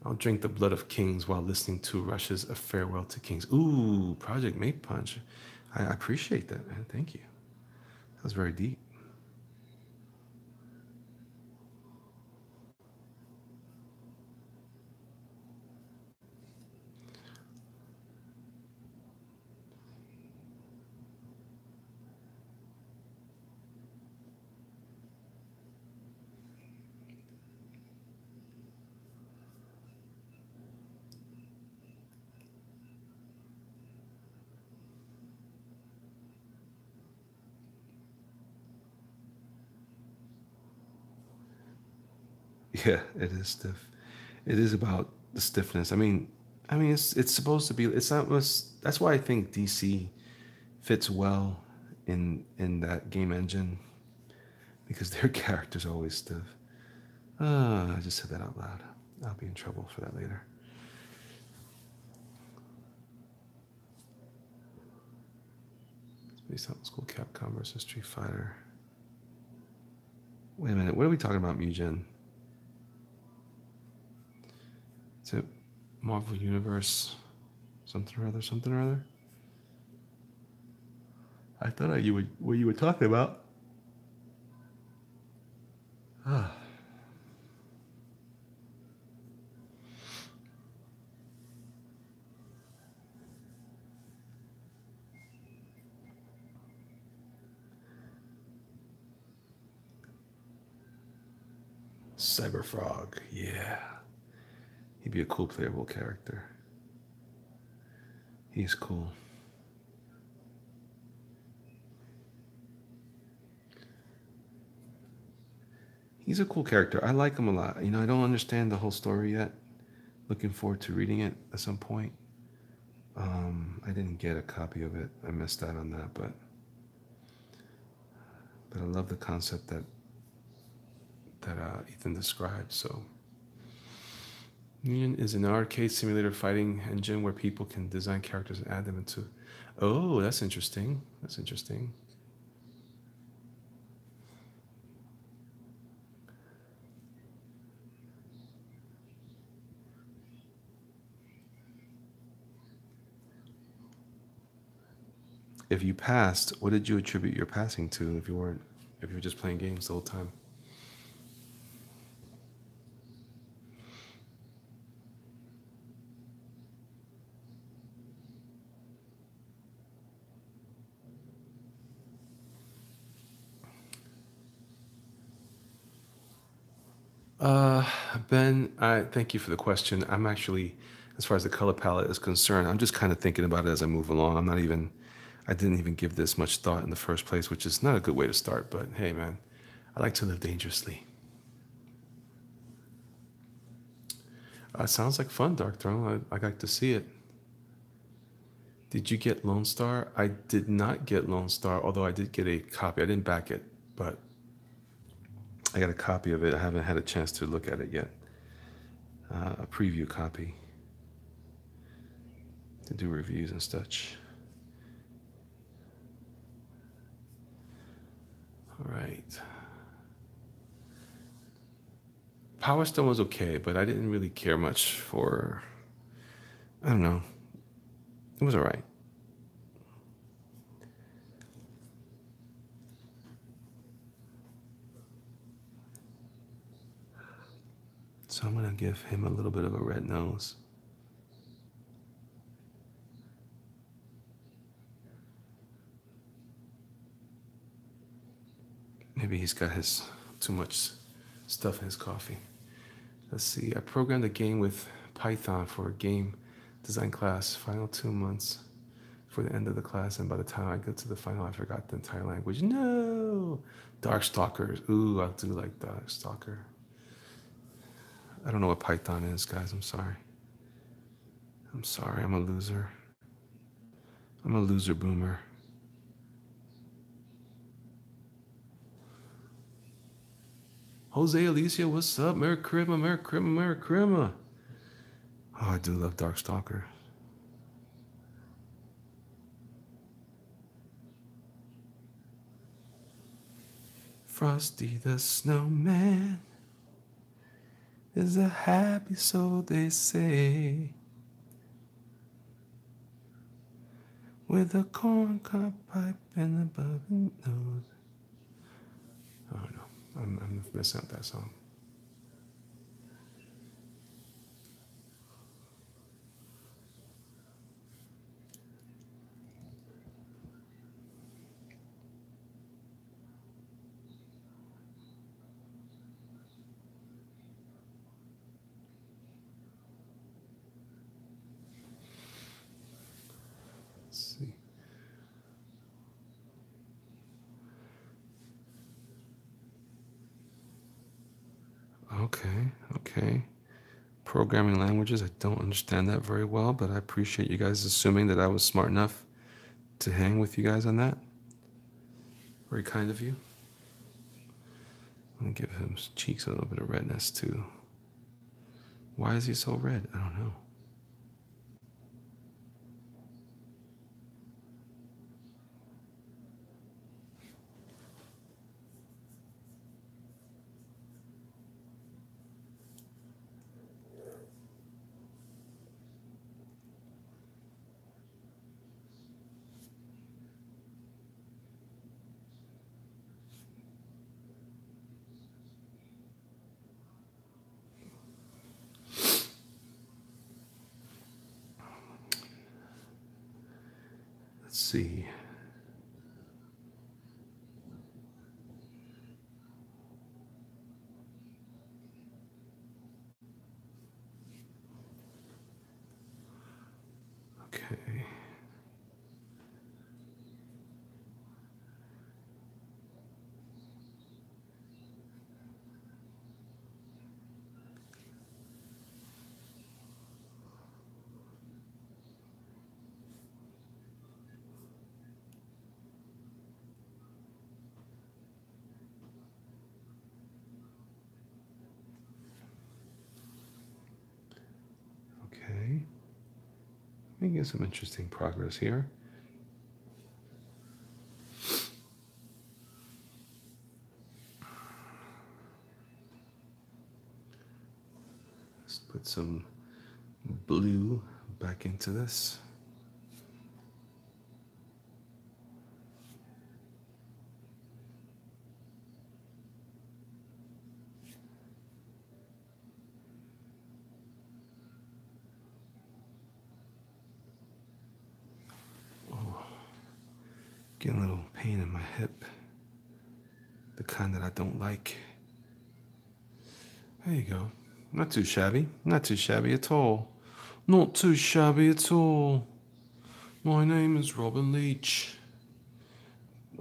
I'll drink the blood of kings while listening to Rush's A Farewell to Kings. Ooh, Project Mate Punch. I appreciate that, man. Thank you. That was very deep. Yeah, it is stiff. It is about the stiffness. It's supposed to be. It's not. That's why I think DC fits well in that game engine because their characters are always stiff. I just said that out loud. I'll be in trouble for that later. Space Old School Capcom versus Street Fighter. Wait a minute. What are we talking about, Mugen? Is it Marvel Universe? Something or other. Something or other. I thought what you were talking about. Ah. Cyberfrog, yeah. He'd be a cool playable character. He's cool. He's a cool character. I like him a lot. You know, I don't understand the whole story yet. Looking forward to reading it at some point. I didn't get a copy of it. I missed out on that, but I love the concept that Ethan described. So, Union is an arcade simulator fighting engine where people can design characters and add them into. Oh, that's interesting. That's interesting. If you passed, what did you attribute your passing to if you weren't, if you were just playing games the whole time? Uh, Ben, I thank you for the question. I'm actually, as far as the color palette is concerned, I'm just kind of thinking about it as I move along. I didn't even give this much thought in the first place, which is not a good way to start, but hey, man, I like to live dangerously. Sounds like fun, Dark Throne. I like to see it. Did you get Lone Star? I did not get Lone Star, although I did get a copy. I didn't back it, but I got a copy of it. I haven't had a chance to look at it yet. A preview copy to do reviews and such. All right. Power Stone was okay, but I didn't really care much for. I don't know. It was all right. So I'm gonna give him a little bit of a red nose. Maybe he's got his too much stuff in his coffee. Let's see. I programmed a game with Python for a game design class. Final 2 months for the end of the class, and by the time I get to the final, I forgot the entire language. No, Darkstalkers. Ooh, I do like Darkstalker. I don't know what Python is, guys. I'm sorry. I'm sorry. I'm a loser. I'm a loser boomer. Jose Alicia, what's up? Merry Christmas, Merry Christmas, Merry Christmas. Oh, I do love Darkstalker. Frosty the Snowman is a happy soul, they say, with a corncob pipe and a button nose. Oh no, I'm messing up that song. Let's see. Okay, okay. Programming languages, I don't understand that very well, but I appreciate you guys assuming that I was smart enough to hang with you guys on that. Very kind of you. I'm gonna give his cheeks a little bit of redness too. Why is he so red? I don't know. Let's see. Okay. Okay. Making some interesting progress here. Let's put some blue back into this. Getting a little pain in my hip. The kind that I don't like. There you go. Not too shabby. Not too shabby at all. Not too shabby at all. My name is Robin Leach.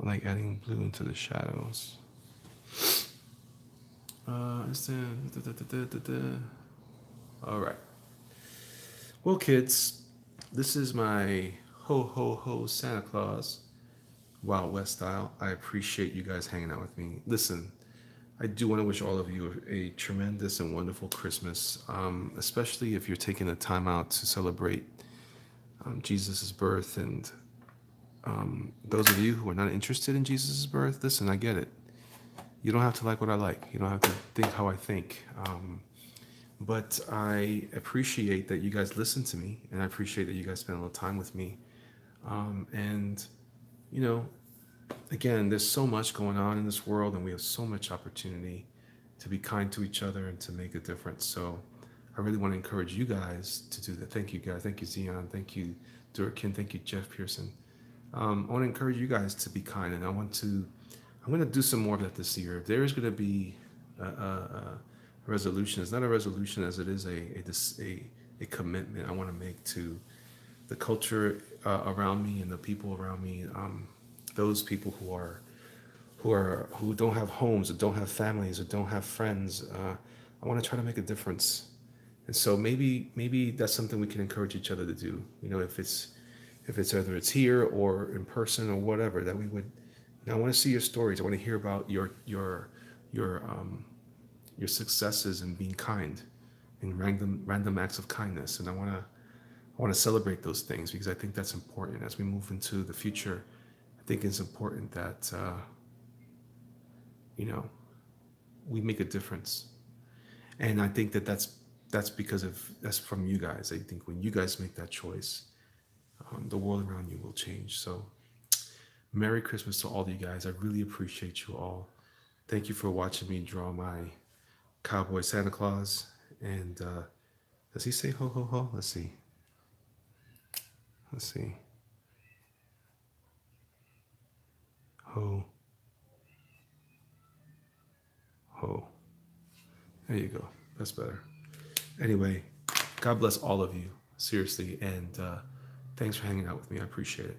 I like adding blue into the shadows. All right. Well, kids, this is my ho ho ho Santa Claus, Wild West style. I appreciate you guys hanging out with me. Listen, I do want to wish all of you a tremendous and wonderful Christmas, especially if you're taking the time out to celebrate Jesus' birth. And those of you who are not interested in Jesus' birth, listen, I get it. You don't have to like what I like. You don't have to think how I think. But I appreciate that you guys listen to me, and I appreciate that you guys spend a little time with me. And, you know, again, there's so much going on in this world, and we have so much opportunity to be kind to each other and to make a difference. So I really want to encourage you guys to do that. Thank you, guys. Thank you, Zion. Thank you, Durkin. Thank you, Jeff Pearson. I want to encourage you guys to be kind, and I'm going to do some more of that this year. If there is going to be a resolution, it's not a resolution as it is a commitment I want to make to the culture around me and the people around me. Those people who don't have homes, or don't have families, or don't have friends. I want to try to make a difference. And so maybe that's something we can encourage each other to do. You know, if it's whether it's here or in person or whatever, that we would. I want to see your stories. I want to hear about your successes in being kind, in random acts of kindness, and I want to celebrate those things, because I think that's important as we move into the future. I think it's important that we make a difference, and I think that's because that's from you guys. I think when you guys make that choice, the world around you will change. So Merry Christmas to all of you guys. I really appreciate you all. Thank you for watching me draw my cowboy Santa Claus. And does he say ho ho ho? Let's see. Ho ho. There you go. That's better. Anyway, God bless all of you, seriously, and thanks for hanging out with me. I appreciate it.